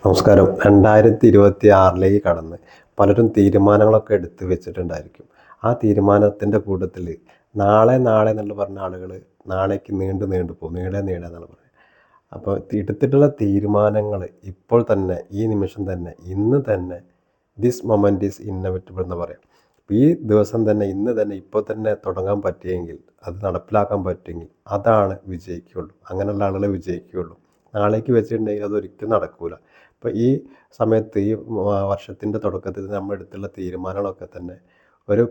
നമസ്കാരം. 2026 കടന്ന് പലരും തീരുമാനങ്ങളൊക്കെ എടുത്ത് വെച്ചിട്ടുണ്ടായിരിക്കും. ആ തീരുമാനത്തിൻ്റെ കൂട്ടത്തിൽ നാളെ നാളെ എന്നുള്ള പറഞ്ഞ ആളുകൾ നാളേക്ക് നീണ്ടു പോകും. നീളെ എന്നുള്ള പറയുക. അപ്പോൾ എടുത്തിട്ടുള്ള തീരുമാനങ്ങൾ ഇപ്പോൾ തന്നെ, ഈ നിമിഷം തന്നെ, ഇന്ന് തന്നെ, ദിസ് മൊമെൻ്റ് ഈസ് ഇന്നവിറ്റബിൾ എന്ന് പറയാം. ഈ ദിവസം തന്നെ, ഇന്ന് തന്നെ, ഇപ്പോൾ തന്നെ തുടങ്ങാൻ പറ്റിയെങ്കിൽ, അത് നടപ്പിലാക്കാൻ പറ്റുമെങ്കിൽ അതാണ് വിജയിക്കുകയുള്ളൂ. അങ്ങനെയുള്ള ആളുകളെ വിജയിക്കുകയുള്ളൂ. നാളേക്ക് വെച്ചിട്ടുണ്ടെങ്കിൽ അതൊരിക്കലും നടക്കില്ല. ഇപ്പോൾ ഈ സമയത്ത്, ഈ വർഷത്തിൻ്റെ തുടക്കത്തിൽ നമ്മൾ എടുത്തുള്ള തീരുമാനങ്ങളൊക്കെ തന്നെ ഒരു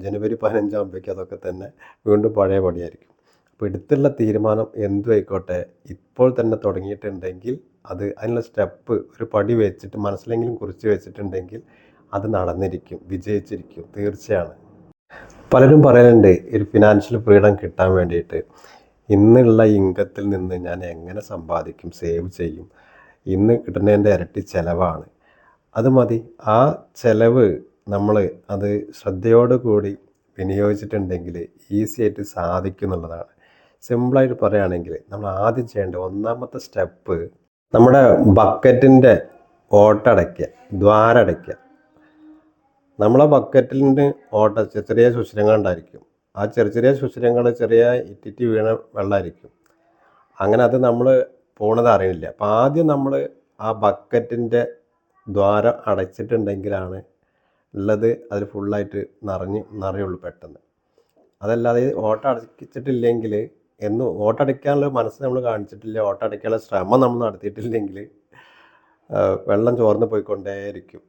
ജനുവരി 15 ആകുമ്പോഴേക്കും അതൊക്കെ തന്നെ വീണ്ടും പഴയ പടിയായിരിക്കും. അപ്പോൾ എടുത്തുള്ള തീരുമാനം എന്തും ആയിക്കോട്ടെ, ഇപ്പോൾ തന്നെ തുടങ്ങിയിട്ടുണ്ടെങ്കിൽ അതിനുള്ള സ്റ്റെപ്പ് ഒരു പടി വെച്ചിട്ട് മനസ്സിലെങ്കിലും കുറിച്ച് വെച്ചിട്ടുണ്ടെങ്കിൽ അത് നടന്നിരിക്കും, വിജയിച്ചിരിക്കും, തീർച്ചയാണ്. പലരും പറയുന്നുണ്ട് ഒരു ഫിനാൻഷ്യൽ ഫ്രീഡം കിട്ടാൻ വേണ്ടിയിട്ട് ഇന്നുള്ള ഇൻകത്തിൽ നിന്ന് ഞാൻ എങ്ങനെ സമ്പാദിക്കും, സേവ് ചെയ്യും, ഇന്ന് കിട്ടുന്നതിൻ്റെ ഇരട്ടി ചിലവാണ്, അത് മതി. ആ ചിലവ് നമ്മൾ അത് ശ്രദ്ധയോടുകൂടി വിനിയോഗിച്ചിട്ടുണ്ടെങ്കിൽ ഈസി ആയിട്ട് സാധിക്കും എന്നുള്ളതാണ്. സിമ്പിളായിട്ട് പറയുകയാണെങ്കിൽ നമ്മൾ ആദ്യം ചെയ്യേണ്ട ഒന്നാമത്തെ സ്റ്റെപ്പ് നമ്മുടെ ബക്കറ്റിൻ്റെ ഓട്ടടയ്ക്കുക, ദ്വാരടയ്ക്കുക. നമ്മളെ ബക്കറ്റിൻ്റെ ചെറിയ സുഷിരങ്ങൾ ഉണ്ടായിരിക്കും. ആ ചെറിയ സുഷിരങ്ങൾ ചെറിയ ഇറ്റിറ്റ് വീണ വെള്ളമായിരിക്കും. അങ്ങനെ അത് നമ്മൾ പോണത് അറിയില്ല. അപ്പോൾ ആദ്യം നമ്മൾ ആ ബക്കറ്റിൻ്റെ ദ്വാരം അടച്ചിട്ടുണ്ടെങ്കിലാണ് ഉള്ളത് അതിൽ ഫുള്ളായിട്ട് നിറയുള്ളൂ പെട്ടെന്ന്. അതല്ലാതെ ഓട്ട അടച്ചിട്ടില്ലെങ്കിൽ ഓട്ട അടയ്ക്കാനുള്ള മനസ്സ് നമ്മൾ കാണിച്ചിട്ടില്ല, ഓട്ട അടയ്ക്കാനുള്ള ശ്രമം നമ്മൾ നടത്തിയിട്ടില്ലെങ്കിൽ വെള്ളം ചോർന്ന് പോയിക്കൊണ്ടേയിരിക്കും.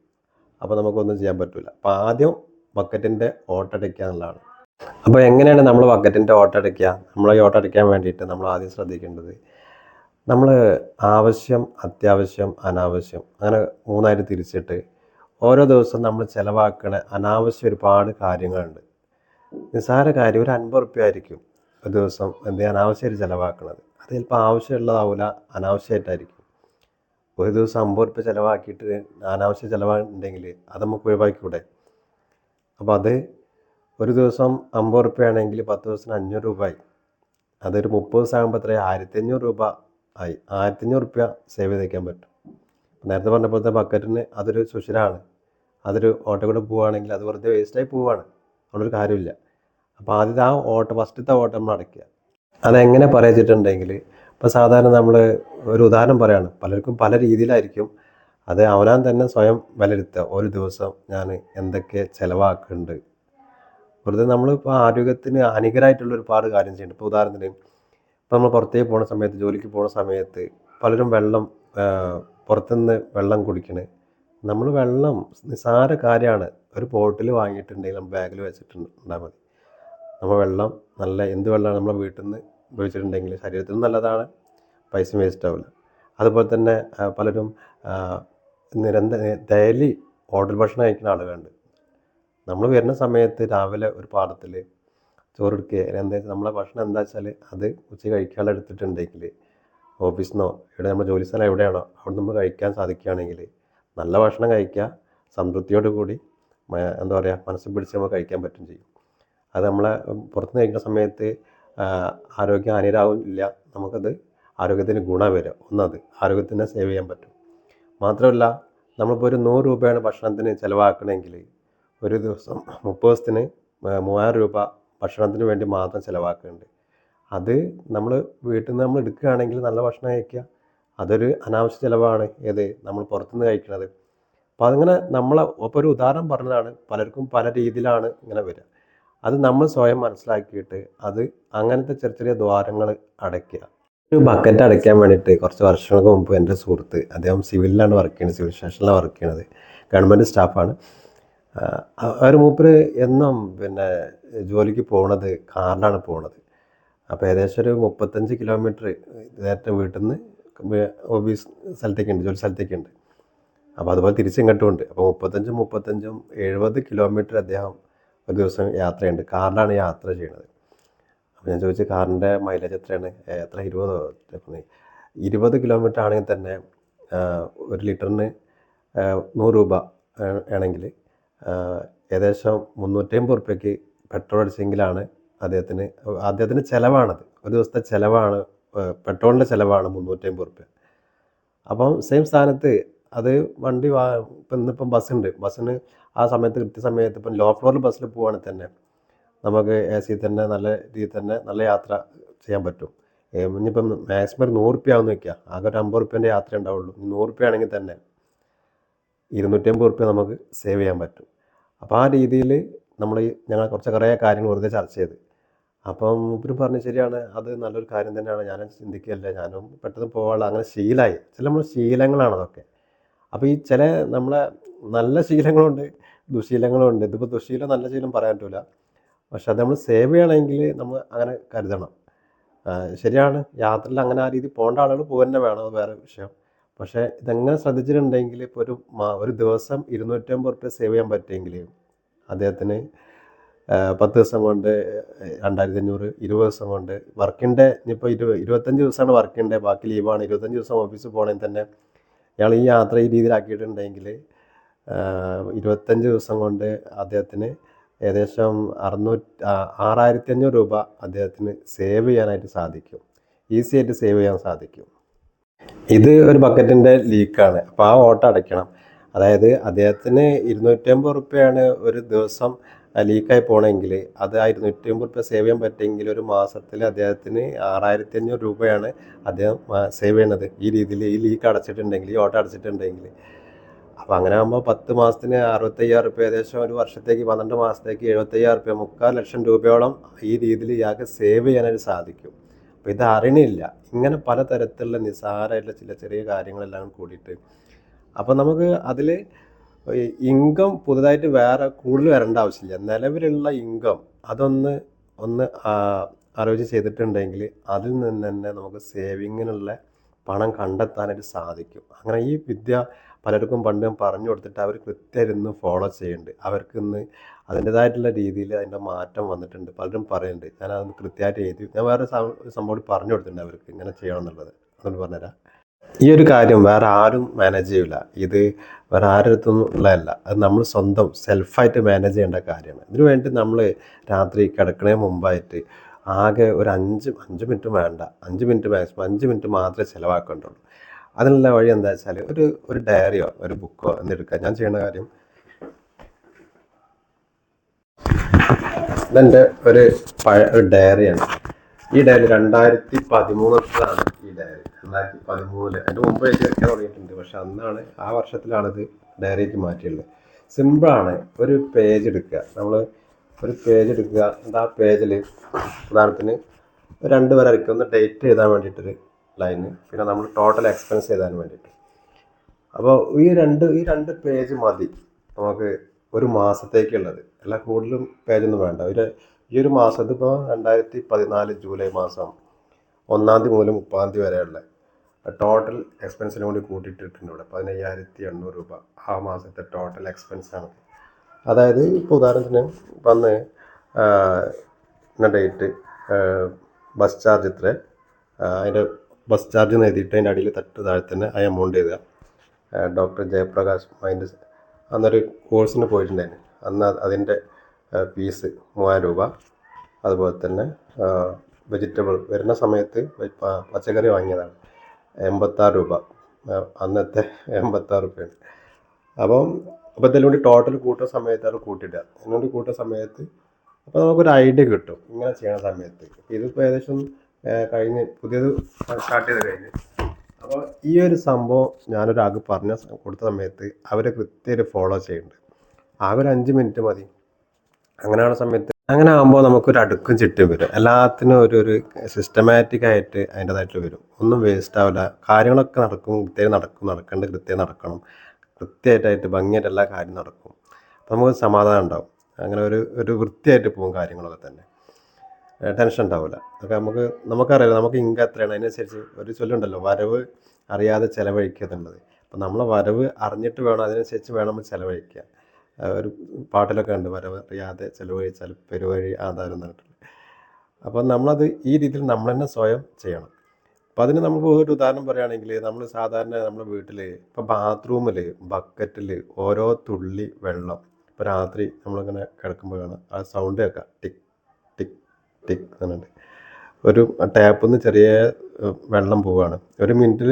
അപ്പോൾ നമുക്കൊന്നും ചെയ്യാൻ പറ്റില്ല. അപ്പോൾ ആദ്യം ബക്കറ്റിൻ്റെ ഓട്ട അടയ്ക്കുക എന്നുള്ളതാണ്. അപ്പോൾ എങ്ങനെയാണ് നമ്മൾ ബക്കറ്റിൻ്റെ ഓട്ട അടയ്ക്കുക? നമ്മൾ ഈ ഓട്ട അടയ്ക്കാൻ വേണ്ടിയിട്ട് നമ്മൾ ആദ്യം ശ്രദ്ധിക്കേണ്ടത്, നമ്മൾ ആവശ്യം, അത്യാവശ്യം, അനാവശ്യം, അങ്ങനെ മൂന്നായിട്ട് തിരിച്ചിട്ട് ഓരോ ദിവസവും നമ്മൾ ചിലവാക്കണ അനാവശ്യം ഒരുപാട് കാര്യങ്ങളുണ്ട്. നിസ്സാര കാര്യം ഒരു 50 റുപ്യ ആയിരിക്കും ഒരു ദിവസം അനാവശ്യമായിട്ട് ചിലവാക്കുന്നത്. അത് ചിലപ്പോൾ ആവശ്യമുള്ളതാവില്ല, അനാവശ്യമായിട്ടായിരിക്കും. ഒരു ദിവസം 50 റുപ്യ ചിലവാക്കിയിട്ട് അനാവശ്യ ചിലവുണ്ടെങ്കിൽ അത് നമുക്ക് ഒഴിവാക്കിക്കൂടെ? അപ്പോൾ അത് ഒരു ദിവസം 50 റുപ്യ ആണെങ്കിൽ 10 ദിവസത്തിന് 500 രൂപ ആയി. അതൊരു 30 ദിവസം ആകുമ്പോൾ എത്രയായി? 1500 രൂപ ആയി. 1500 റുപ്യ സേവ് ചെയ്ത് വയ്ക്കാൻ പറ്റും. നേരത്തെ പറഞ്ഞപ്പോഴത്തെ ബക്കറ്റിന് അതൊരു സുഷിരമാണ്. അതൊരു ഓട്ടം കൂടെ പോവുകയാണെങ്കിൽ അത് വെറുതെ വേസ്റ്റായി പോവുകയാണ്, അതുകൊണ്ടൊരു കാര്യമില്ല. അപ്പോൾ ആദ്യത്തെ ആ ഫസ്റ്റത്തെ ഓട്ടം നമ്മൾ അടയ്ക്കുക. അതെങ്ങനെ പറയിച്ചിട്ടുണ്ടെങ്കിൽ, ഇപ്പോൾ സാധാരണ നമ്മൾ ഒരു ഉദാഹരണം പറയുകയാണ്, പലർക്കും പല രീതിയിലായിരിക്കും. അത് അവനാൻ തന്നെ സ്വയം വിലയിരുത്തുക. ഒരു ദിവസം ഞാൻ എന്തൊക്കെ ചിലവാക്കുന്നുണ്ട്. വെറുതെ നമ്മളിപ്പോൾ ആരോഗ്യത്തിന് ഹാനികരമായിട്ടുള്ള ഒരുപാട് കാര്യം ചെയ്യുന്നുണ്ട്. ഇപ്പോൾ ഉദാഹരണത്തിന്, ഇപ്പോൾ നമ്മൾ പുറത്തേക്ക് പോകുന്ന സമയത്ത്, ജോലിക്ക് പോകുന്ന സമയത്ത് പലരും പുറത്തുനിന്ന് വെള്ളം കുടിക്കണേ. നമ്മൾ വെള്ളം നിസ്സാര കാര്യമാണ്. ഒരു ബോട്ടിൽ വാങ്ങിയിട്ടുണ്ടെങ്കിൽ നമ്മൾ ബാഗിൽ വെച്ചിട്ടുണ്ടാൽ മതി. നമ്മൾ വെള്ളം എന്ത് വെള്ളമാണ് നമ്മളെ വീട്ടിൽ നിന്ന് ഉപയോഗിച്ചിട്ടുണ്ടെങ്കിൽ ശരീരത്തിനും നല്ലതാണ്, പൈസ വേസ്റ്റ് ആവില്ല. അതുപോലെ തന്നെ പലരും ഡെയിലി ഹോട്ടൽ ഭക്ഷണം കഴിക്കുന്ന ആളുകളുണ്ട്. നമ്മൾ വരുന്ന സമയത്ത് രാവിലെ ഒരു പാത്രത്തിൽ ചോറെടുക്കുക, നമ്മളെ ഭക്ഷണം എന്താ വെച്ചാൽ അത് ഉച്ചയ്ക്ക് കഴിക്കാനുള്ള എടുത്തിട്ടുണ്ടെങ്കിൽ ഓഫീസിൽ നിന്നോ ഇവിടെ നമ്മുടെ ജോലി സ്ഥലം എവിടെയാണോ അവിടെ നമ്മൾ കഴിക്കാൻ സാധിക്കുകയാണെങ്കിൽ നല്ല ഭക്ഷണം കഴിക്കുക, സംതൃപ്തിയോട് കൂടി മനസ്സിൽ പിടിച്ച് നമുക്ക് കഴിക്കാൻ പറ്റും ചെയ്യും. അത് നമ്മളെ പുറത്തുനിന്ന് കഴിക്കുന്ന സമയത്ത് ആരോഗ്യം ഹാനികരാവില്ല, നമുക്കത് ആരോഗ്യത്തിന് ഗുണം വരിക. ഒന്നത് ആരോഗ്യത്തിനെ സേവ് ചെയ്യാൻ പറ്റും. മാത്രമല്ല, നമ്മളിപ്പോൾ ഒരു 100 രൂപയാണ് ഭക്ഷണത്തിന് ചിലവാക്കണമെങ്കിൽ ഒരു ദിവസം 30 ദിവസത്തിന് 3000 രൂപ ഭക്ഷണത്തിന് വേണ്ടി മാത്രം ചിലവാക്കുന്നുണ്ട്. അത് നമ്മൾ വീട്ടിൽ നിന്ന് നമ്മൾ എടുക്കുകയാണെങ്കിൽ നല്ല ഭക്ഷണം കഴിക്കുക. അതൊരു അനാവശ്യ ചിലവാണ് നമ്മൾ പുറത്തുനിന്ന് കഴിക്കുന്നത്. അപ്പോൾ അതിങ്ങനെ അപ്പോൾ ഒരു ഉദാഹരണം പറഞ്ഞതാണ്. പലർക്കും പല രീതിയിലാണ് ഇങ്ങനെ വരിക. അത് നമ്മൾ സ്വയം മനസ്സിലാക്കിയിട്ട് അത് അങ്ങനത്തെ ചെറിയ ദ്വാരങ്ങൾ അടയ്ക്കുക. ഒരു ബക്കറ്റ് അടയ്ക്കാൻ വേണ്ടിയിട്ട് കുറച്ച് വർഷങ്ങൾക്ക് മുമ്പ് എൻ്റെ സുഹൃത്ത്, അദ്ദേഹം സിവിലിലാണ് വർക്ക് ചെയ്യുന്നത്, സിവിൽ സ്റ്റേഷനിലാണ് വർക്ക് ചെയ്യുന്നത്, ഗവൺമെൻറ് സ്റ്റാഫാണ്. മൂപ്പര് എന്നും ജോലിക്ക് പോകുന്നത് കാറിലാണ് പോകുന്നത്. അപ്പോൾ ഏകദേശം ഒരു 35 കിലോമീറ്റർ നേരത്തെ വീട്ടിൽ നിന്ന് ഓഫീസ് സ്ഥലത്തേക്കുണ്ട്, ജോലി സ്ഥലത്തേക്കുണ്ട്. അപ്പോൾ അതുപോലെ തിരിച്ചിങ്ങോട്ടുമുണ്ട്. അപ്പോൾ 35 70 കിലോമീറ്റർ അദ്ദേഹം ഒരു ദിവസം യാത്രയുണ്ട്. കാറിലാണ് യാത്ര ചെയ്യുന്നത്. അപ്പോൾ ഞാൻ ചോദിച്ചു, കാറിൻ്റെ മൈലേജ് എത്രയാണ്? 20 കിലോമീറ്റർ ആണെങ്കിൽ തന്നെ 1 ലിറ്ററിന് 100 രൂപ ആണെങ്കിൽ ഏകദേശം 350 റുപ്യക്ക് പെട്രോൾ അടിച്ചെങ്കിലാണ് അദ്ദേഹത്തിന് ചിലവാണത്. ഒരു ദിവസത്തെ ചിലവാണ്, പെട്രോളിൻ്റെ ചിലവാണ് 350 റുപ്യ. അപ്പം സെയിം സ്ഥാനത്ത് അത് വണ്ടി ഇപ്പം ഇന്നിപ്പം ബസ്സുണ്ട്. ബസ്സിന് ആ സമയത്ത് കൃത്യസമയത്ത് ഇപ്പം ലോ ഫ്ലോറിൽ ബസ്സിൽ പോവുകയാണെങ്കിൽ തന്നെ നമുക്ക് എ സി തന്നെ നല്ല രീതിയിൽ തന്നെ നല്ല യാത്ര ചെയ്യാൻ പറ്റും. ഇനിയിപ്പം മാക്സിമം ഒരു ₹100 ആവുമെന്ന് വയ്ക്കുക. ആകെ ഒരു ₹50ൻ്റെ യാത്ര ഉണ്ടാവുള്ളൂ. ₹100 ആണെങ്കിൽ തന്നെ ₹250 നമുക്ക് സേവ് ചെയ്യാൻ പറ്റും. അപ്പോൾ ആ രീതിയിൽ ഞങ്ങൾ കുറേ കാര്യങ്ങൾ വെറുതെ ചർച്ച ചെയ്ത്. അപ്പം മൂപ്പരും പറഞ്ഞു ശരിയാണ്, അത് നല്ലൊരു കാര്യം തന്നെയാണ്. ഞാനും ചിന്തിക്കുകയല്ല, ഞാനും പെട്ടെന്ന് പോകാനുള്ള അങ്ങനെ ശീലമായി. നമ്മുടെ ശീലങ്ങളാണ് അതൊക്കെ. അപ്പോൾ ഈ ചില നമ്മളെ നല്ല ശീലങ്ങളുണ്ട്, ദുശീലങ്ങളുണ്ട്. ഇതിപ്പോൾ ദുശീലം നല്ല ശീലം പറയാൻ പറ്റില്ല. പക്ഷെ അത് നമ്മൾ സേവ് ചെയ്യണമെങ്കിൽ നമ്മൾ അങ്ങനെ കരുതണം. ശരിയാണ്, യാത്രയിൽ അങ്ങനെ ആ രീതി പോകേണ്ട ആളുകൾ പോകുക തന്നെ വേണം, അത് വേറെ വിഷയം. പക്ഷേ ഇതെങ്ങനെ ശ്രദ്ധിച്ചിട്ടുണ്ടെങ്കിൽ ഇപ്പോൾ ഒരു ദിവസം ₹250 സേവ് ചെയ്യാൻ പറ്റുമെങ്കിൽ അദ്ദേഹത്തിന് 10 ദിവസം കൊണ്ട് 2500, 20 ദിവസം കൊണ്ട് വർക്കിംഗ് ഡേ ഇനിയിപ്പോൾ 25 ദിവസമാണ് വർക്കിംഗ് ഡേ, ബാക്കി ലീവാണ്. 25 ദിവസം ഓഫീസിൽ പോകണമെങ്കിൽ തന്നെ ഇയാൾ ഈ യാത്ര ഈ രീതിയിലാക്കിയിട്ടുണ്ടെങ്കിൽ 25 ദിവസം കൊണ്ട് അദ്ദേഹത്തിന് ഏകദേശം 6,500 രൂപ അദ്ദേഹത്തിന് സേവ് ചെയ്യാനായിട്ട് സാധിക്കും. ഈസി ആയിട്ട് സേവ് ചെയ്യാൻ സാധിക്കും. ഇത് ഒരു ബക്കറ്റിൻ്റെ ലീക്കാണ്. അപ്പോൾ ആ ഓട്ടം അടയ്ക്കണം. അതായത് അദ്ദേഹത്തിന് ₹250 ഒരു ദിവസം ലീക്കായി പോകണമെങ്കിൽ അത് ആ ₹250 സേവ് ചെയ്യാൻ പറ്റുമെങ്കിൽ ഒരു മാസത്തിൽ അദ്ദേഹത്തിന് 6,500 രൂപയാണ് അദ്ദേഹം സേവ് ചെയ്യണത്. ഈ രീതിയിൽ ഈ ലീക്ക് അടച്ചിട്ടുണ്ടെങ്കിൽ, ഈ ഓട്ടം അടച്ചിട്ടുണ്ടെങ്കിൽ. അപ്പോൾ അങ്ങനെ ആകുമ്പോൾ 10 മാസത്തിന് ₹65,000, ഏകദേശം ഒരു വർഷത്തേക്ക് 12 മാസത്തേക്ക് ₹75,000, 350,000 രൂപയോളം ഈ രീതിയിൽ ഇയാൾക്ക് സേവ് ചെയ്യാനായിട്ട് സാധിക്കും. അപ്പോൾ ഇത് അറിയണില്ല. ഇങ്ങനെ പലതരത്തിലുള്ള നിസ്സാരമായിട്ടുള്ള ചില ചെറിയ കാര്യങ്ങളെല്ലാം കൂടിയിട്ട് അപ്പോൾ നമുക്ക് അതിൽ ഇൻകം പുതുതായിട്ട് വേറെ കൂടുതൽ വരേണ്ട ആവശ്യമില്ല. നിലവിലുള്ള ഇൻകം അതൊന്ന് ആലോചിച്ച് ചെയ്തിട്ടുണ്ടെങ്കിൽ അതിൽ നിന്ന് തന്നെ നമുക്ക് സേവിങ്ങിനുള്ള പണം കണ്ടെത്താനായിട്ട് സാധിക്കും. അങ്ങനെ ഈ വിദ്യ പലർക്കും പണ്ട് പറഞ്ഞു കൊടുത്തിട്ട് അവർ കൃത്യമായിരുന്നു ഫോളോ ചെയ്യുന്നുണ്ട്. അവർക്കിന്ന് അതിൻ്റേതായിട്ടുള്ള രീതിയിൽ അതിൻ്റെ മാറ്റം വന്നിട്ടുണ്ട്. പലരും പറയുന്നുണ്ട്. ഞാനത് കൃത്യമായിട്ട് എഴുതി ഞാൻ വേറെ സംഭവം പറഞ്ഞു കൊടുത്തിട്ടുണ്ട് അവർക്ക് ഇങ്ങനെ ചെയ്യണം എന്നുള്ളത്. അതുകൊണ്ട് പറഞ്ഞുതരാം. ഈ ഒരു കാര്യം വേറെ ആരും മാനേജ് ചെയ്യില്ല. ഇത് വേറെ ആരുടെ അടുത്തും ഉള്ളതല്ല. അത് നമ്മൾ സ്വന്തം സെൽഫായിട്ട് മാനേജ് ചെയ്യേണ്ട കാര്യമാണ്. ഇതിനു വേണ്ടി നമ്മൾ രാത്രി കിടക്കുന്നതിന് മുമ്പായിട്ട് ആകെ ഒരു 5 മിനിറ്റ് വേണ്ട, 5 മിനിറ്റ് മാക്സിമം 5 മിനിറ്റ് മാത്രമേ ചിലവാക്കേണ്ടുള്ളൂ. അതിനുള്ള വഴി എന്താ വെച്ചാൽ ഒരു ഡയറിയോ ഒരു ബുക്കോ എന്തെടുക്കുക. ഞാൻ ചെയ്യുന്ന കാര്യം ഇതെൻ്റെ ഒരു ഡയറിയാണ്. ഈ ഡയറി 2013 ഈ ഡയറി. 2013 അതിൻ്റെ മുമ്പ് എഴുതി വയ്ക്കാൻ തുടങ്ങിയിട്ടുണ്ട്. പക്ഷെ അന്നാണ് ആ വർഷത്തിലാണിത് ഡയറിക്ക് മാറ്റിയുള്ളത്. സിമ്പിളാണ്. ഒരു പേജ് എടുക്കുക. നമ്മൾ ഒരു പേജ് എടുക്കുക. എന്നിട്ട് ആ പേജിൽ ഉദാഹരണത്തിന് 2 വരെ വരയ്ക്കുക. ഒന്ന് ഡേറ്റ് എഴുതാൻ വേണ്ടിയിട്ടൊരു ലൈന്, പിന്നെ നമ്മൾ ടോട്ടൽ എക്സ്പെൻസ് എഴുതാൻ വേണ്ടിയിട്ട്. അപ്പോൾ ഈ രണ്ട് പേജ് മതി നമുക്ക് ഒരു മാസത്തേക്കുള്ളത്. അല്ല കൂടുതലും പേജൊന്നും വേണ്ട. ഈ ഒരു മാസം ഇതിപ്പോൾ 2014 ജൂലൈ മാസം 1 മുതൽ 30 വരെയുള്ള ടോട്ടൽ എക്സ്പെൻസിനും കൂടി കൂട്ടിയിട്ടിട്ടുണ്ട് ഇവിടെ. 15,800 രൂപ ആ മാസത്തെ ടോട്ടൽ എക്സ്പെൻസാണ്. അതായത് ഇപ്പോൾ ഉദാഹരണത്തിന് വന്ന് ഡേറ്റ്, ബസ് ചാർജ് ഇത്ര, അതിൻ്റെ ബസ് ചാർജ് എന്ന് എഴുതിയിട്ട് അതിൻ്റെ അടിയിൽ താഴെ തന്നെ ആ എമൗണ്ട് എഴുതുക. ഡോക്ടർ ജയപ്രകാശ് മൈൻഡ് അന്നൊരു കോഴ്സിന് പോയിട്ടുണ്ടായിരുന്നു. അന്ന് അതിൻ്റെ ഫീസ് 3,000 രൂപ. അതുപോലെ തന്നെ വെജിറ്റബിൾ വരുന്ന സമയത്ത് പച്ചക്കറി വാങ്ങിയതാണ് 86 രൂപ. അന്നത്തെ 86 രൂപയാണ്. അപ്പോൾ ഇതെല്ലാം കൂടി ടോട്ടൽ കൂട്ടുന്ന സമയത്ത് അത് കൂട്ടിയിടുക. അതിനുവേണ്ടി കൂട്ടുന്ന സമയത്ത് അപ്പോൾ നമുക്കൊരു ഐഡിയ കിട്ടും ഇങ്ങനെ ചെയ്യുന്ന സമയത്ത്. ഇതിപ്പോൾ ഏകദേശം കഴിഞ്ഞ് പുതിയത് സ്റ്റാർട്ട് ചെയ്ത് കഴിഞ്ഞ്. അപ്പോൾ ഈ ഒരു സംഭവം ഞാനൊരാൾക്ക് കൊടുത്ത സമയത്ത് അവർ കൃത്യമായിട്ട് ഫോളോ ചെയ്യുന്നുണ്ട്. ആകെ ഒരു 5 മിനിറ്റ് മതി. അങ്ങനെയുള്ള സമയത്ത് അങ്ങനെ ആകുമ്പോൾ നമുക്കൊരു അടുക്കും ചിട്ടയും വരും. എല്ലാത്തിനും ഒരു സിസ്റ്റമാറ്റിക് ആയിട്ട് അതിൻ്റേതായിട്ട് വരും. ഒന്നും വേസ്റ്റ് ആവില്ല. കാര്യങ്ങളൊക്കെ നടക്കേണ്ട കൃത്യം നടക്കണം. കൃത്യമായിട്ട് ഭംഗിയായിട്ട് എല്ലാ കാര്യം നടക്കും. അപ്പോൾ നമുക്ക് സമാധാനം ഉണ്ടാവും. അങ്ങനെ ഒരു വൃത്തിയായിട്ട് പോകും കാര്യങ്ങളൊക്കെ തന്നെ. ടെൻഷൻ ഉണ്ടാവില്ല. അതൊക്കെ നമുക്കറിയാലോ നമുക്ക് ഇൻകം എത്രയാണ്, അതിനനുസരിച്ച് ഒരു ചൊല്ലുണ്ടല്ലോ, വരവ് അറിയാതെ ചിലവഴിക്കുക എന്നുള്ളത്. അപ്പോൾ നമ്മളെ വരവ് അറിഞ്ഞിട്ട് വേണം, അതിനനുസരിച്ച് വേണം നമ്മൾ ചിലവഴിക്കുക. ഒരു പാട്ടിലൊക്കെ ഉണ്ട്, വരവ് അറിയാതെ ചിലവഴിച്ചാൽ പെരുവഴി ആധാരം എന്ന് പറഞ്ഞിട്ടുള്ളത്. അപ്പോൾ നമ്മളത് ഈ രീതിയിൽ നമ്മൾ തന്നെ സ്വയം ചെയ്യണം. അപ്പോൾ അതിന് നമുക്ക് ഒരു ഉദാഹരണം പറയുകയാണെങ്കിൽ നമ്മൾ സാധാരണ നമ്മുടെ വീട്ടിൽ ഇപ്പോൾ ബാത്റൂമിൽ ബക്കറ്റിൽ ഓരോ തുള്ളി വെള്ളം ഇപ്പോൾ രാത്രി നമ്മളിങ്ങനെ കിടക്കുമ്പോൾ കാണാം ആ സൗണ്ട് കേൾക്കാം, ടിക് ടിക് ടിക് എന്നുണ്ട്. ഒരു ടാപ്പിൽ നിന്ന് ചെറിയ വെള്ളം പോവുകയാണ്. ഒരു മിനിറ്റിൽ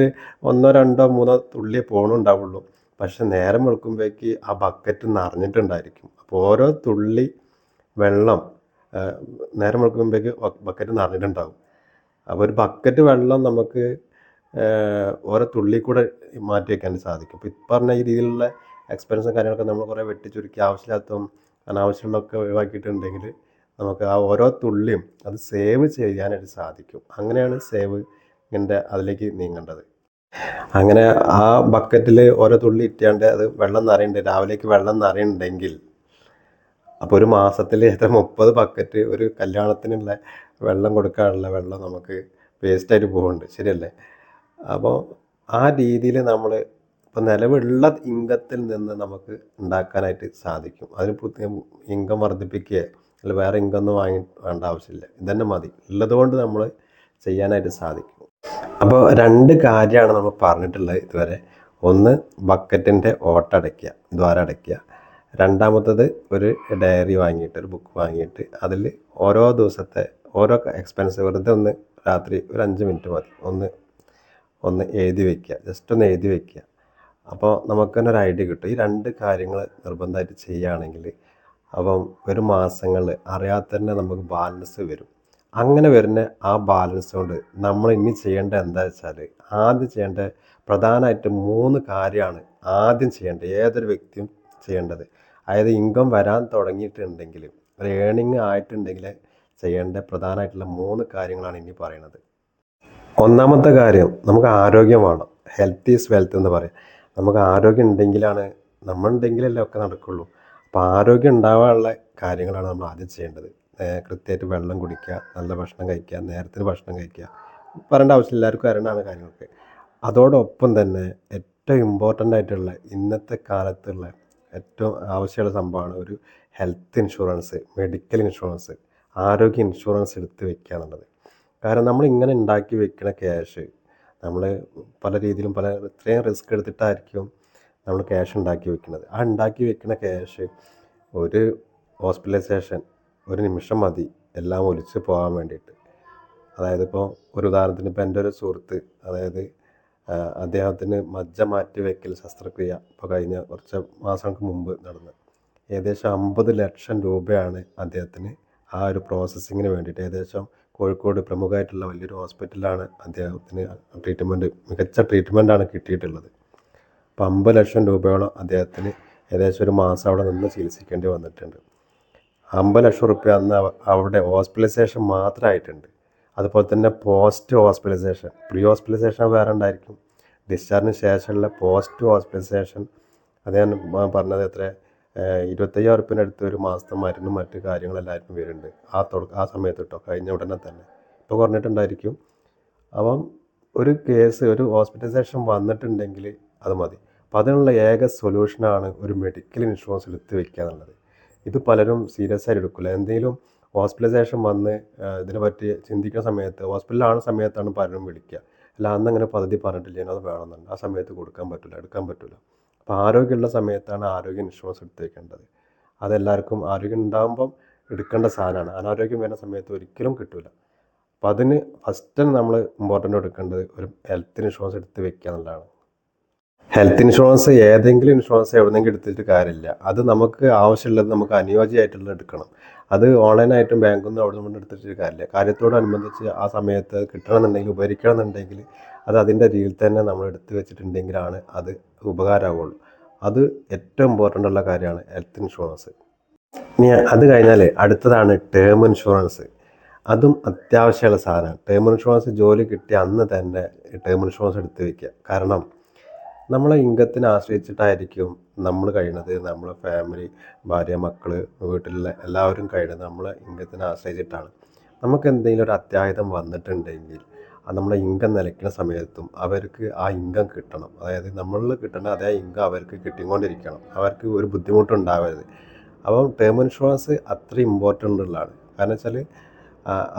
1 2 3 തുള്ളിയേ പോണുണ്ടാവുള്ളൂ. പക്ഷെ നേരം വെളുക്കുമ്പോഴേക്ക് ആ ബക്കറ്റ് നിറഞ്ഞിട്ടുണ്ടായിരിക്കും. അപ്പോൾ ഓരോ തുള്ളി വെള്ളം നേരം വെളുക്കുമ്പോഴേക്ക് ബക്കറ്റ് നിറഞ്ഞിട്ടുണ്ടാകും. അപ്പോൾ ഒരു ബക്കറ്റ് വെള്ളം നമുക്ക് ഓരോ തുള്ളി കൂടെ മാറ്റി വയ്ക്കാൻ സാധിക്കും. ഇപ്പോൾ പറഞ്ഞ ഈ രീതിയിലുള്ള എക്സ്പെൻസും കാര്യങ്ങളൊക്കെ നമ്മൾ കുറേ വെട്ടിച്ചുരുക്കി ആവശ്യമില്ലാത്തതും അനാവശ്യമുള്ളതൊക്കെ ഒഴിവാക്കിയിട്ടുണ്ടെങ്കിൽ നമുക്ക് ആ ഓരോ തുള്ളിയും അത് സേവ് ചെയ്യാനായിട്ട് സാധിക്കും. അങ്ങനെയാണ് സേവിങ്ങിൻ്റെ അതിലേക്ക് നീങ്ങേണ്ടത്. അങ്ങനെ ആ ബക്കറ്റിൽ ഓരോ തുള്ളി ഇട്ടാണ്ട് അത് വെള്ളം നിറയുന്നുണ്ട്, രാവിലേക്ക് വെള്ളം നിറയുന്നുണ്ടെങ്കിൽ അപ്പോൾ ഒരു മാസത്തിൽ എത്ര 30 ബക്കറ്റ് ഒരു കല്യാണത്തിനുള്ള വെള്ളം കൊടുക്കാനുള്ള വെള്ളം നമുക്ക് വേസ്റ്റായിട്ട് പോകുന്നുണ്ട്, ശരിയല്ലേ? അപ്പോൾ ആ രീതിയിൽ നമ്മൾ ഇപ്പോൾ നിലവിലുള്ള ഇൻകത്തിൽ നിന്ന് നമുക്ക് ഉണ്ടാക്കാനായിട്ട് സാധിക്കും. അതിന് പുതിയ ഇൻകം വർദ്ധിപ്പിക്കുക അല്ല വേറെ ഇൻകം ഒന്നും വേണ്ട ആവശ്യമില്ല. ഇതന്നെ മതി. ഉള്ളതുകൊണ്ട് നമ്മൾ ചെയ്യാനായിട്ട് സാധിക്കും. അപ്പോൾ 2 കാര്യമാണ് നമ്മൾ പറഞ്ഞിട്ടുള്ളത് ഇതുവരെ. ഒന്ന് ബക്കറ്റിൻ്റെ ഓട്ടടയ്ക്കുക, ദ്വാരം അടയ്ക്കുക. രണ്ടാമത്തത് ഒരു ഡയറി വാങ്ങിയിട്ട്, ഒരു ബുക്ക് വാങ്ങിയിട്ട് അതിൽ ഓരോ ദിവസത്തെ ഓരോ എക്സ്പെൻസ് വെറുതെ ഒന്ന് രാത്രി ഒരു 5 മിനിറ്റ് മതി ഒന്ന് എഴുതി വയ്ക്കുക, ജസ്റ്റ് ഒന്ന് എഴുതി വയ്ക്കുക. അപ്പോൾ നമുക്ക് തന്നെ ഒരു ഐഡിയ കിട്ടും. ഈ 2 കാര്യങ്ങൾ നിർബന്ധമായിട്ട് ചെയ്യുകയാണെങ്കിൽ അപ്പം ഒരു മാസങ്ങളിൽ അറിയാതെ തന്നെ നമുക്ക് ബാലൻസ് വരും. അങ്ങനെ വരുന്ന ആ ബാലൻസ് കൊണ്ട് നമ്മൾ ഇനി ചെയ്യേണ്ടത് എന്താ വെച്ചാൽ, ആദ്യം ചെയ്യേണ്ട പ്രധാനമായിട്ട് 3 കാര്യമാണ് ആദ്യം ചെയ്യേണ്ടത്, ഏതൊരു വ്യക്തിയും ചെയ്യേണ്ടത്. അതായത് ഇൻകം വരാൻ തുടങ്ങിയിട്ടുണ്ടെങ്കിൽ, ഒരു ഏണിങ് ആയിട്ടുണ്ടെങ്കിൽ ചെയ്യേണ്ട പ്രധാനമായിട്ടുള്ള 3 കാര്യങ്ങളാണ് ഇനി പറയുന്നത്. ഒന്നാമത്തെ കാര്യം, നമുക്ക് ആരോഗ്യം വേണം. ഹെൽത്ത് ഈസ് വെൽത്ത് എന്ന് പറയും. നമുക്ക് ആരോഗ്യം ഉണ്ടെങ്കിലാണ്, നമ്മളുണ്ടെങ്കിലല്ലേ ഒക്കെ നടക്കുള്ളൂ. അപ്പോൾ ആരോഗ്യം ഉണ്ടാവാനുള്ള കാര്യങ്ങളാണ് നമ്മൾ ആദ്യം ചെയ്യേണ്ടത്. കൃത്യമായിട്ട് വെള്ളം കുടിക്കുക, നല്ല ഭക്ഷണം കഴിക്കുക, നേരത്തിന് ഭക്ഷണം കഴിക്കുക. പറയേണ്ട ആവശ്യമില്ല, എല്ലാവർക്കും അറിയണതാണ് കാര്യങ്ങളൊക്കെ. അതോടൊപ്പം തന്നെ ഏറ്റവും ഇമ്പോർട്ടൻ്റ് ആയിട്ടുള്ള ഇന്നത്തെ കാലത്തുള്ള ഏറ്റവും ആവശ്യമുള്ള സംഭവമാണ് ഒരു ഹെൽത്ത് ഇൻഷുറൻസ്, മെഡിക്കൽ ഇൻഷുറൻസ്, ആരോഗ്യ ഇൻഷുറൻസ് എടുത്ത് വെക്കുക എന്നുള്ളത്. കാരണം നമ്മളിങ്ങനെ ഉണ്ടാക്കി വെക്കുന്ന ക്യാഷ് നമ്മൾ പല രീതിയിലും ഇത്രയും റിസ്ക് എടുത്തിട്ടായിരിക്കും നമ്മൾ ക്യാഷ് ഉണ്ടാക്കി വെക്കുന്നത്. ആ ഉണ്ടാക്കി വെക്കുന്ന ക്യാഷ് ഒരു ഹോസ്പിറ്റലൈസേഷൻ ഒരു നിമിഷം മതി എല്ലാം ഒലിച്ച് പോകാൻ വേണ്ടിയിട്ട്. അതായത് ഇപ്പോൾ ഒരു ഉദാഹരണത്തിന്, ഇപ്പോൾ എൻ്റെ ഒരു സുഹൃത്ത്, അതായത് അദ്ദേഹത്തിന് മജ്ജ മാറ്റി വയ്ക്കൽ ശസ്ത്രക്രിയ ഇപ്പോൾ കഴിഞ്ഞ കുറച്ച് മാസങ്ങൾക്ക് മുമ്പ് നടന്ന് ഏകദേശം 50 ലക്ഷം രൂപയാണ് അദ്ദേഹത്തിന് ആ ഒരു പ്രോസസ്സിങ്ങിന് വേണ്ടിയിട്ട്. ഏകദേശം കോഴിക്കോട് പ്രമുഖമായിട്ടുള്ള വലിയൊരു ഹോസ്പിറ്റലിലാണ് അദ്ദേഹത്തിന് മികച്ച ട്രീറ്റ്മെൻറ്റാണ് കിട്ടിയിട്ടുള്ളത്. അപ്പോൾ 50 ലക്ഷം രൂപയോളം അദ്ദേഹത്തിന് ഏകദേശം ഒരു മാസം അവിടെ നിന്ന് ചികിത്സിക്കേണ്ടി വന്നിട്ടുണ്ട്. 50 ലക്ഷം റുപ്യ അന്ന് അവിടെ ഹോസ്പിറ്റലൈസേഷൻ മാത്രമായിട്ടുണ്ട്. അതുപോലെ തന്നെ പോസ്റ്റ് ഹോസ്പിറ്റലൈസേഷൻ, പ്രീ ഹോസ്പിറ്റലൈസേഷൻ വേറെ ഉണ്ടായിരിക്കും. ഡിസ്ചാർജിന് ശേഷമുള്ള പോസ്റ്റ് ഹോസ്പിറ്റലൈസേഷൻ അത് ഞാൻ പറഞ്ഞത് എത്ര 25,000 റുപ്യേൻ്റെ അടുത്ത് ഒരു മാസത്തെ മരുന്നും മറ്റ് കാര്യങ്ങളെല്ലാവർക്കും വരുന്നുണ്ട് ആ സമയത്ത് കേട്ടോ, കഴിഞ്ഞ ഉടനെ തന്നെ. ഇപ്പോൾ കുറഞ്ഞിട്ടുണ്ടായിരിക്കും. അപ്പം ഒരു കേസ് ഒരു ഹോസ്പിറ്റലൈസേഷൻ വന്നിട്ടുണ്ടെങ്കിൽ അത് മതി. അപ്പോൾ അതിനുള്ള ഏക സൊല്യൂഷനാണ് ഒരു മെഡിക്കൽ ഇൻഷുറൻസ് എടുത്ത് വയ്ക്കുക എന്നുള്ളത്. ഇത് പലരും സീരിയസ് ആയിട്ട് എടുക്കില്ല. എന്തെങ്കിലും ഹോസ്പിറ്റലൈസേഷൻ വന്ന് ഇതിനെപ്പറ്റി ചിന്തിക്കുന്ന സമയത്ത്, ഹോസ്പിറ്റലിലാണ് സമയത്താണ് പലരും വിളിക്കുക. അല്ല അന്നങ്ങനെ പദ്ധതി പറഞ്ഞിട്ടില്ല, അത് വേണമെന്നുണ്ട്, ആ സമയത്ത് എടുക്കാൻ പറ്റില്ല. അപ്പോൾ ആരോഗ്യമുള്ള സമയത്താണ് ആരോഗ്യ ഇൻഷുറൻസ് എടുത്ത് വയ്ക്കേണ്ടത്. അതെല്ലാവർക്കും ആരോഗ്യം ഉണ്ടാകുമ്പം എടുക്കേണ്ട സാധനമാണ്. അനാരോഗ്യം വരുന്ന സമയത്ത് ഒരിക്കലും കിട്ടില്ല. അപ്പോൾ അതിന് ഫസ്റ്റ് നമ്മൾ ഇമ്പോർട്ടൻ്റ് എടുക്കേണ്ടത് ഒരു ഹെൽത്ത് ഇൻഷുറൻസ് എടുത്ത് വയ്ക്കുക എന്നുള്ളതാണ്. ഹെൽത്ത് ഇൻഷുറൻസ് ഏതെങ്കിലും ഇൻഷുറൻസ് എവിടെന്നെങ്കിലും എടുത്തിട്ട് കാര്യമില്ല. അത് നമുക്ക് ആവശ്യമുള്ളത്, നമുക്ക് അനുയോജ്യമായിട്ടുള്ളത് എടുക്കണം. അത് ഓൺലൈനായിട്ടും ബാങ്കിൽ നിന്നും അവിടെ നിന്ന് എടുത്തിട്ട് കാര്യമില്ല. കാര്യത്തോടനുബന്ധിച്ച് ആ സമയത്ത് കിട്ടണമെന്നുണ്ടെങ്കിൽ, ഉപകരിക്കണമെന്നുണ്ടെങ്കിൽ അത് അതിൻ്റെ രീതിയിൽ തന്നെ നമ്മൾ എടുത്ത് വെച്ചിട്ടുണ്ടെങ്കിലാണ് അത് ഉപകാരമാവുള്ളൂ. അത് ഏറ്റവും ഇമ്പോർട്ടൻ്റ് ഉള്ള കാര്യമാണ് ഹെൽത്ത് ഇൻഷുറൻസ്. ഇനി അത് കഴിഞ്ഞാൽ അടുത്തതാണ് ടേം ഇൻഷുറൻസ്. അതും അത്യാവശ്യമുള്ള സാധനമാണ്. ടേം ഇൻഷുറൻസ് ജോലി കിട്ടിയ അന്ന് തന്നെ ടേം ഇൻഷുറൻസ് എടുത്ത് വയ്ക്കുക. കാരണം നമ്മളെ ഇൻകത്തിനെ ആശ്രയിച്ചിട്ടായിരിക്കും നമ്മൾ കഴിയുന്നത്. നമ്മളെ ഫാമിലി, ഭാര്യ, മക്കൾ, വീട്ടിലുള്ള എല്ലാവരും കഴിയുന്നത് നമ്മളെ ഇൻകത്തിനെ ആശ്രയിച്ചിട്ടാണ്. നമുക്ക് എന്തെങ്കിലും ഒരു അത്യാഹിതം വന്നിട്ടുണ്ടെങ്കിൽ അത് നമ്മളെ ഇൻകം നിലയ്ക്കുന്ന സമയത്തും അവർക്ക് ആ ഇൻകം കിട്ടണം. അതായത് നമ്മളിൽ കിട്ടുന്ന അതേ ഇൻകം അവർക്ക് കിട്ടിക്കൊണ്ടിരിക്കണം. അവർക്ക് ഒരു ബുദ്ധിമുട്ടുണ്ടാവരുത്. അപ്പം ടേം ഇൻഷുറൻസ് അത്ര ഇമ്പോർട്ടൻ്റ് ഉള്ളതാണ്. കാരണം വെച്ചാൽ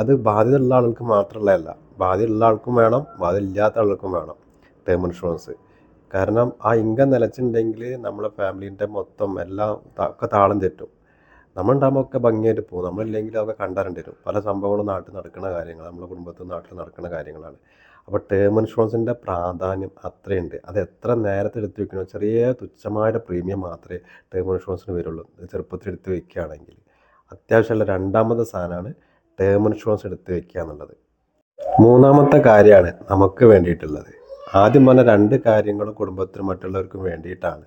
അത് ബാധ്യതയുള്ള ആൾക്ക് മാത്രമുള്ളതല്ല, ബാധ്യതയുള്ള ആൾക്കും വേണം, ബാധ്യത ഇല്ലാത്ത ആൾക്കും വേണം ടേം ഇൻഷുറൻസ്. കാരണം ആ ഇൻകം നിലച്ചിട്ടുണ്ടെങ്കിൽ നമ്മളെ ഫാമിലീൻ്റെ മൊത്തം എല്ലാം ഒക്കെ താളം തെറ്റും. നമ്മളുണ്ടാകുമ്പോൾ ഒക്കെ ഭംഗിയായിട്ട് പോകും. നമ്മളില്ലെങ്കിൽ അതൊക്കെ കണ്ടറിയേണ്ടി വരും. പല സംഭവങ്ങളും നാട്ടിൽ നടക്കുന്ന കാര്യങ്ങൾ, നമ്മുടെ കുടുംബത്തിൽ നാട്ടിൽ നടക്കുന്ന കാര്യങ്ങളാണ്. അപ്പോൾ ടേം ഇൻഷുറൻസിൻ്റെ പ്രാധാന്യം അത്രയുണ്ട്. അത് എത്ര നേരത്തെ എടുത്ത് വെക്കണോ, ചെറിയ തുച്ഛമായ പ്രീമിയം മാത്രമേ ടേം ഇൻഷുറൻസിന് വരുള്ളൂ. ചെറുപ്പത്തിൽ എടുത്ത് വെക്കുകയാണെങ്കിൽ അത്യാവശ്യമുള്ള രണ്ടാമത്തെ സാധനമാണ് ടേം ഇൻഷുറൻസ് എടുത്ത് വെക്കുക എന്നുള്ളത്. മൂന്നാമത്തെ കാര്യമാണ് നമുക്ക് വേണ്ടിയിട്ടുള്ളത്. ആദ്യം പറഞ്ഞ രണ്ട് കാര്യങ്ങളും കുടുംബത്തിനും മറ്റുള്ളവർക്കും വേണ്ടിയിട്ടാണ്.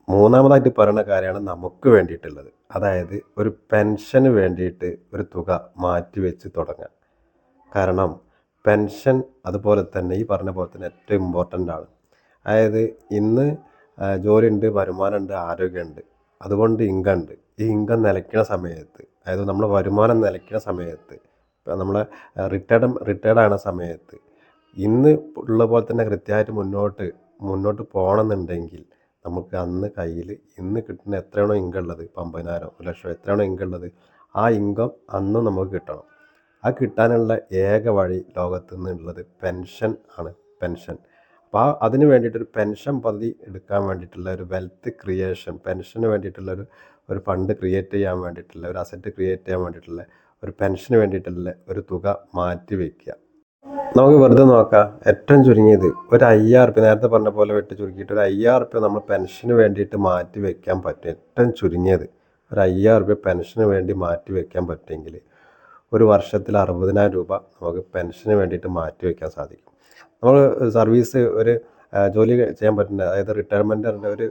മൂന്നാമതായിട്ട് പറയുന്ന കാര്യമാണ് നമുക്ക് വേണ്ടിയിട്ടുള്ളത്. അതായത് ഒരു പെൻഷന് വേണ്ടിയിട്ട് ഒരു തുക മാറ്റി വെച്ച് തുടങ്ങുക. കാരണം പെൻഷൻ അതുപോലെ തന്നെ ഈ പറഞ്ഞ പോലെ തന്നെ ഏറ്റവും ഇമ്പോർട്ടൻ്റ് ആണ്. അതായത് ഇന്ന് ജോലിയുണ്ട്, വരുമാനമുണ്ട്, ആരോഗ്യമുണ്ട്, അതുകൊണ്ട് ഇൻകം ഉണ്ട്. ഈ ഇൻകം നിലയ്ക്കുന്ന സമയത്ത്, അതായത് നമ്മുടെ വരുമാനം നിലയ്ക്കുന്ന സമയത്ത്, ഇപ്പം നമ്മളെ റിട്ടയർഡ് ആകുന്ന സമയത്ത് ഇന്ന് ഉള്ള പോലെ തന്നെ കൃത്യമായിട്ട് മുന്നോട്ട് പോകണമെന്നുണ്ടെങ്കിൽ നമുക്ക് അന്ന് കയ്യിൽ ഇന്ന് കിട്ടുന്ന എത്രയാണോ ഇൻകം ഉള്ളത്, ഇപ്പം 50,000 1 ലക്ഷം എത്രയാണോ ഇൻകം ഉള്ളത്, ആ ഇൻകം അന്ന് നമുക്ക് കിട്ടണം. ആ കിട്ടാനുള്ള ഏക വഴി ലോകത്ത് നിന്നുള്ളത് പെൻഷൻ ആണ്. പെൻഷൻ. അപ്പോൾ അതിന് വേണ്ടിയിട്ടൊരു പെൻഷൻ പദ്ധതി എടുക്കാൻ വേണ്ടിയിട്ടുള്ള ഒരു വെൽത്ത് ക്രിയേഷൻ, പെൻഷന് വേണ്ടിയിട്ടുള്ള ഒരു ഫണ്ട് ക്രിയേറ്റ് ചെയ്യാൻ വേണ്ടിയിട്ടുള്ള ഒരു അസറ്റ് ക്രിയേറ്റ് ചെയ്യാൻ വേണ്ടിയിട്ടുള്ള ഒരു പെൻഷന് വേണ്ടിയിട്ടുള്ള ഒരു തുക മാറ്റി വയ്ക്കുക. നമുക്ക് വെറുതെ നോക്കാം. ഏറ്റവും ചുരുങ്ങിയത് ഒരു 5,000 നേരത്തെ പറഞ്ഞ പോലെ വെട്ടി ചുരുക്കിയിട്ട് ഒരു 5,000 നമ്മൾ പെൻഷന് വേണ്ടിയിട്ട് മാറ്റി വയ്ക്കാൻ പറ്റും. ഏറ്റവും ചുരുങ്ങിയത് ഒരു 5,000 പെൻഷന് വേണ്ടി മാറ്റി വയ്ക്കാൻ പറ്റുമെങ്കിൽ ഒരു വർഷത്തിൽ 60,000 രൂപ നമുക്ക് പെൻഷന് വേണ്ടിയിട്ട് മാറ്റി വയ്ക്കാൻ സാധിക്കും. നമ്മൾ സർവീസ് ഒരു ജോലി ചെയ്യാൻ പറ്റുന്ന, അതായത് റിട്ടയർമെൻറ്റിൻ്റെ ഒരു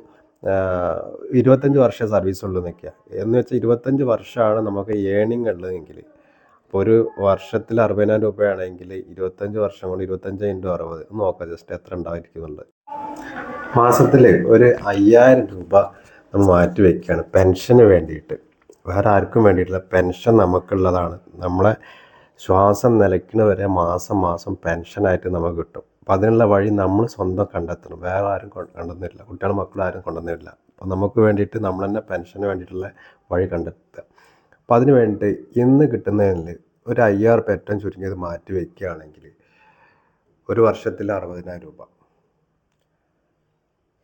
25 വർഷം സർവീസ് ഉള്ളൂ നിൽക്കുക എന്ന് വെച്ചാൽ 25 വർഷമാണ് നമുക്ക് ഏണിംഗ് ഉള്ളതെങ്കിൽ, അപ്പോൾ ഒരു വർഷത്തിൽ 60,000 രൂപയാണെങ്കിൽ 25 വർഷം കൊണ്ട് 25 × 60 നോക്കാം ജസ്റ്റ് എത്ര ഉണ്ടായിരിക്കുന്നുള്ളത്. മാസത്തിൽ ഒരു 5,000 രൂപ നമ്മൾ മാറ്റി വയ്ക്കുകയാണ് പെൻഷന് വേണ്ടിയിട്ട്. വേറെ ആർക്കും വേണ്ടിയിട്ടില്ല, പെൻഷൻ നമുക്കുള്ളതാണ്. നമ്മളെ ശ്വാസം നിലയ്ക്കുന്നവരെ മാസം പെൻഷനായിട്ട് നമുക്ക് കിട്ടും. അപ്പം അതിനുള്ള വഴി നമ്മൾ സ്വന്തം കണ്ടെത്തണം. വേറെ ആരും കണ്ടെത്തുന്നില്ല, കുട്ടികളും മക്കളും ആരും കൊണ്ടുവന്നില്ല. അപ്പം നമുക്ക് വേണ്ടിയിട്ട് നമ്മൾ തന്നെ പെൻഷന് വേണ്ടിയിട്ടുള്ള വഴി കണ്ടെത്തുക. അപ്പം അതിന് വേണ്ടിയിട്ട് ഇന്ന് കിട്ടുന്നതിൽ ഒരു 5,000 ഏറ്റവും ചുരുങ്ങിയത് മാറ്റി വയ്ക്കുകയാണെങ്കിൽ ഒരു വർഷത്തിൽ 60,000 രൂപ,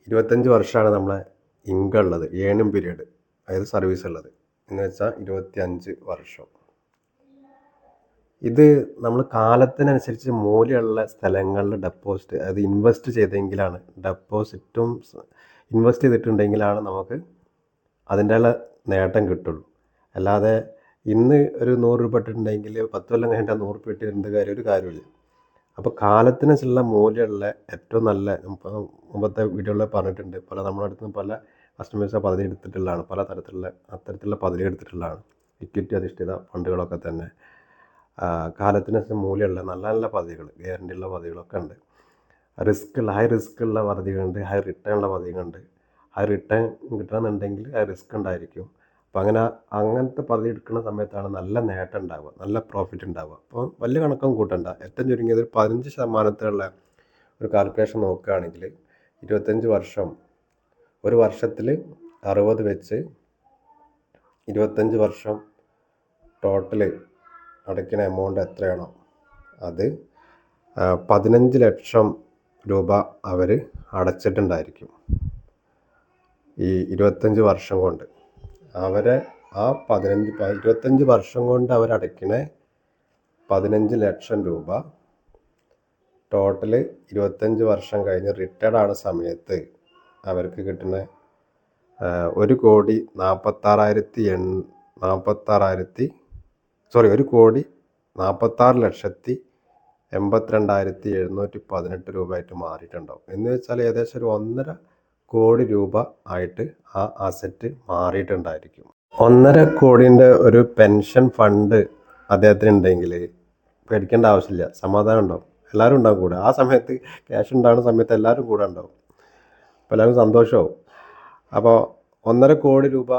25 വർഷമാണ് നമ്മളെ ഇൻകം ഉള്ളത്, ഏണിംഗ് പീരീഡ്, അതായത് സർവീസ് ഉള്ളത് എന്ന് വെച്ചാൽ 25 വർഷം. ഇത് നമ്മൾ കാലത്തിനനുസരിച്ച് മൂല്യമുള്ള സ്ഥലങ്ങളിൽ ഡെപ്പോസിറ്റ്, അതായത് ഇൻവെസ്റ്റ് ചെയ്തെങ്കിലാണ്, ഇൻവെസ്റ്റ് ചെയ്തിട്ടുണ്ടെങ്കിലാണ് നമുക്ക് അതിൻ്റെ നേട്ടം കിട്ടുള്ളൂ. അല്ലാതെ ഇന്ന് ഒരു 100 രൂപ ഇട്ടിട്ടുണ്ടെങ്കിൽ 10 കൊല്ലം കഴിഞ്ഞിട്ട് 100 രൂപ ഇട്ടിട്ട് ഒരു കാര്യമില്ല. അപ്പോൾ കാലത്തിനനുസരിച്ചുള്ള മൂല്യമുള്ള ഏറ്റവും നല്ല, മുമ്പത്തെ വീഡിയോയിൽ പറഞ്ഞിട്ടുണ്ട്, നമ്മുടെ അടുത്ത് നിന്ന് പല കസ്റ്റമേഴ്സ് പദ്ധതി എടുത്തിട്ടുള്ളതാണ്, അത്തരത്തിലുള്ള പദ്ധതി എടുത്തിട്ടുള്ളതാണ്. ഇക്വിറ്റി അധിഷ്ഠിത ഫണ്ടുകളൊക്കെ തന്നെ കാലത്തിനനുസരിച്ച് മൂല്യമുള്ള നല്ല പദ്ധതികൾ, ഗ്യാരണ്ടി ഉള്ള പദ്ധതികളൊക്കെ ഉണ്ട്. ഹൈ റിസ്ക് ഉള്ള പദ്ധതികളുണ്ട്, ഹൈ റിട്ടേൺ ഉള്ള പദ്ധതികളുണ്ട്. ഹൈ റിട്ടേൺ കിട്ടണമെന്നുണ്ടെങ്കിൽ ഹൈ റിസ്ക് ഉണ്ടായിരിക്കും. അപ്പോൾ അങ്ങനത്തെ പദ്ധതി എടുക്കുന്ന സമയത്താണ് നല്ല നേട്ടം ഉണ്ടാവുക, നല്ല പ്രോഫിറ്റ് ഉണ്ടാവുക. അപ്പോൾ വലിയ കണക്കൊന്നും കൂട്ടണ്ട, ഏറ്റവും ചുരുങ്ങിയത് 15% ഒരു കാൽക്കുലേഷൻ നോക്കുകയാണെങ്കിൽ 25 വർഷം, ഒരു വർഷത്തിൽ 60 വെച്ച് 25 വർഷം ടോട്ടൽ അടയ്ക്കുന്ന എമൗണ്ട് എത്രയാണോ അത് 15 ലക്ഷം രൂപ അവർ അടച്ചിട്ടുണ്ടായിരിക്കും. ഈ 25 വർഷം കൊണ്ട് അവരെ 25 വർഷം കൊണ്ട് അവരടയ്ക്കുന്ന 15 ലക്ഷം രൂപ ടോട്ടൽ 25 വർഷം കഴിഞ്ഞ് റിട്ടയർഡ് ആവുന്ന സമയത്ത് അവർക്ക് കിട്ടുന്ന 1,46,82,718 രൂപയായിട്ട് മാറിയിട്ടുണ്ടാവും. എന്ന് വെച്ചാൽ ഏകദേശം ഒരു 1.5 കോടി രൂപ ആയിട്ട് ആ അസറ്റ് മാറിയിട്ടുണ്ടായിരിക്കും. 1.5 കോടിൻ്റെ ഒരു പെൻഷൻ ഫണ്ട് അദ്ദേഹത്തിന് ഉണ്ടെങ്കിൽ പേടിക്കേണ്ട ആവശ്യമില്ല, സമാധാനം ഉണ്ടാവും. എല്ലാവരും ഉണ്ടാവും കൂടെ. ആ സമയത്ത് ക്യാഷ് ഉണ്ടാകുന്ന സമയത്ത് എല്ലാവരും കൂടെ ഉണ്ടാവും. അപ്പോൾ എല്ലാവരും സന്തോഷമാവും. അപ്പോൾ 1.5 കോടി രൂപ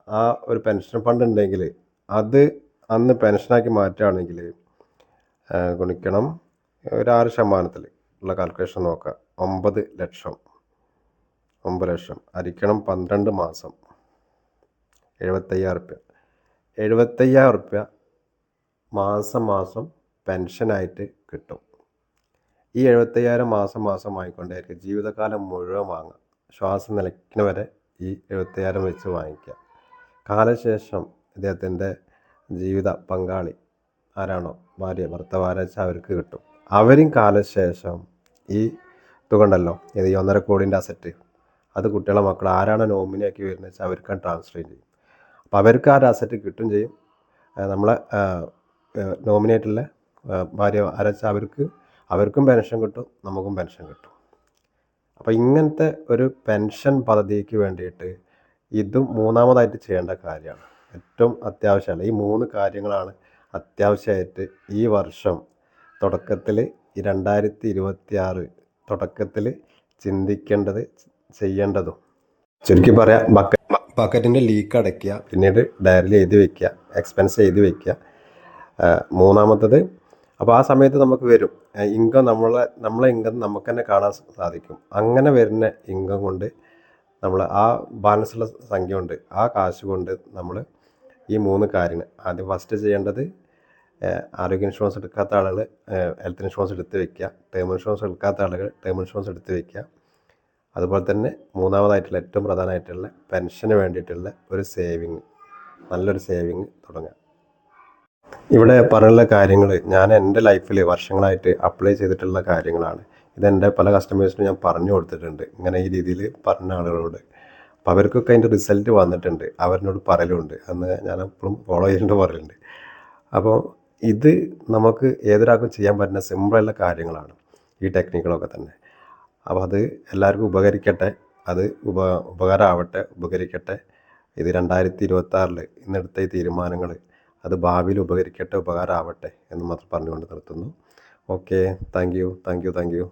ആ ഒരു പെൻഷൻ ഫണ്ട് ഉണ്ടെങ്കിൽ അത് അന്ന് പെൻഷനാക്കി മാറ്റുകയാണെങ്കിൽ ഗുണിക്കണം ഒരു 6% ഉള്ള കാൽക്കുലേഷൻ നോക്കുക. 9 ലക്ഷം ഹരിക്കണം 12 മാസം, 75,000 റുപ്യ. 75,000 റുപ്യ മാസം പെൻഷനായിട്ട് കിട്ടും. ഈ 75,000 മാസം വാങ്ങിക്കൊണ്ടായിരിക്കും ജീവിതകാലം മുഴുവൻ വാങ്ങുക. ശ്വാസം നിലയ്ക്കുന്നവരെ ഈ 75,000 വെച്ച് വാങ്ങിക്കുക. കാലശേഷം ഇദ്ദേഹത്തിൻ്റെ ജീവിത പങ്കാളി ആരാണോ ഭാര്യ ഭർത്താവ് ആരാ വെച്ചാൽ അവർക്ക് കിട്ടും. അവരും കാലശേഷം ഈ തുക ഉണ്ടല്ലോ, ഈ 1.5 കോടിൻ്റെ അസറ്റ് അത് കുട്ടികളെ മക്കൾ ആരാണ് നോമിനിയാക്കി വരുന്നത് വെച്ചാൽ അവർക്ക് ട്രാൻസ്ഫർ ചെയ്യും. അപ്പോൾ അവർക്ക് ആ ഒരു അസറ്റ് കിട്ടും ചെയ്യും. നമ്മളെ നോമിനേറ്റുള്ള ഭാര്യ ആരാ വെച്ചാൽ അവർക്കും പെൻഷൻ കിട്ടും, നമുക്കും പെൻഷൻ കിട്ടും. അപ്പോൾ ഇങ്ങനത്തെ ഒരു പെൻഷൻ പദ്ധതിക്ക് വേണ്ടിയിട്ട് ഇതും മൂന്നാമതായിട്ട് ചെയ്യേണ്ട കാര്യമാണ്. ഏറ്റവും അത്യാവശ്യമാണ്. ഈ 3 കാര്യങ്ങളാണ് അത്യാവശ്യമായിട്ട് ഈ വർഷം തുടക്കത്തിൽ, ഈ 2026 തുടക്കത്തിൽ ചിന്തിക്കേണ്ടത്, ചെയ്യേണ്ടതും. ചുരുക്കി പറയാം, ബക്കറ്റിൻ്റെ ലീക്ക് അടയ്ക്കുക, പിന്നീട് ഡയറിയിൽ എഴുതി വയ്ക്കുക, എക്സ്പെൻസ് എഴുതി വയ്ക്കുക. മൂന്നാമത്തത്, അപ്പോൾ ആ സമയത്ത് നമുക്ക് വരും ഇൻകം, നമ്മളെ ഇൻകം നമുക്ക് തന്നെ കാണാൻ സാധിക്കും. അങ്ങനെ വരുന്ന ഇൻകം കൊണ്ട് നമ്മൾ ആ ബാലൻസുള്ള സംഖ്യ കൊണ്ട്, ആ കാശ് കൊണ്ട് നമ്മൾ ഈ 3 കാര്യങ്ങൾ ആദ്യം ഫസ്റ്റ് ചെയ്യേണ്ടത്, ആരോഗ്യ ഇൻഷുറൻസ് എടുക്കാത്ത ആളുകൾ ഹെൽത്ത് ഇൻഷുറൻസ് എടുത്ത് വയ്ക്കുക. ടേം ഇൻഷുറൻസ് എടുക്കാത്ത ആളുകൾ ടേം ഇൻഷുറൻസ് എടുത്ത് വയ്ക്കുക. അതുപോലെ തന്നെ മൂന്നാമതായിട്ടുള്ള ഏറ്റവും പ്രധാനമായിട്ടുള്ള പെൻഷന് വേണ്ടിയിട്ടുള്ള ഒരു സേവിങ്, നല്ലൊരു സേവിങ് തുടങ്ങുക. ഇവിടെ പറഞ്ഞുള്ള കാര്യങ്ങൾ ഞാൻ എൻ്റെ ലൈഫിൽ വർഷങ്ങളായിട്ട് അപ്ലൈ ചെയ്തിട്ടുള്ള കാര്യങ്ങളാണ്. ഇതെൻ്റെ പല കസ്റ്റമേഴ്സിനും ഞാൻ പറഞ്ഞു കൊടുത്തിട്ടുണ്ട്, ഇങ്ങനെ ഈ രീതിയിൽ പറഞ്ഞ ആളുകളോട്. അപ്പോൾ അവർക്കൊക്കെ അതിൻ്റെ റിസൾട്ട് വന്നിട്ടുണ്ട്, അവരിനോട് പറയലുണ്ട്, അന്ന് ഞാൻ എപ്പോഴും ഫോളോ ചെയ്യേണ്ട പറയലുണ്ട്. അപ്പോൾ ഇത് നമുക്ക് ഏതൊരാൾക്കും ചെയ്യാൻ പറ്റുന്ന സിമ്പിളുള്ള കാര്യങ്ങളാണ് ഈ ടെക്നിക്കുകളൊക്കെ തന്നെ. അപ്പോൾ അത് എല്ലാവർക്കും ഉപകരിക്കട്ടെ, അത് ഉപകാരമാവട്ടെ, ഉപകരിക്കട്ടെ. ഇത് 2026 ഇന്നെടുത്ത ഈ തീരുമാനങ്ങൾ അത് ഭാവിയിൽ ഉപകരിക്കട്ടെ, ഉപകാരമാവട്ടെ എന്ന് മാത്രം പറഞ്ഞുകൊണ്ട് നിർത്തുന്നു. Okay, thank you.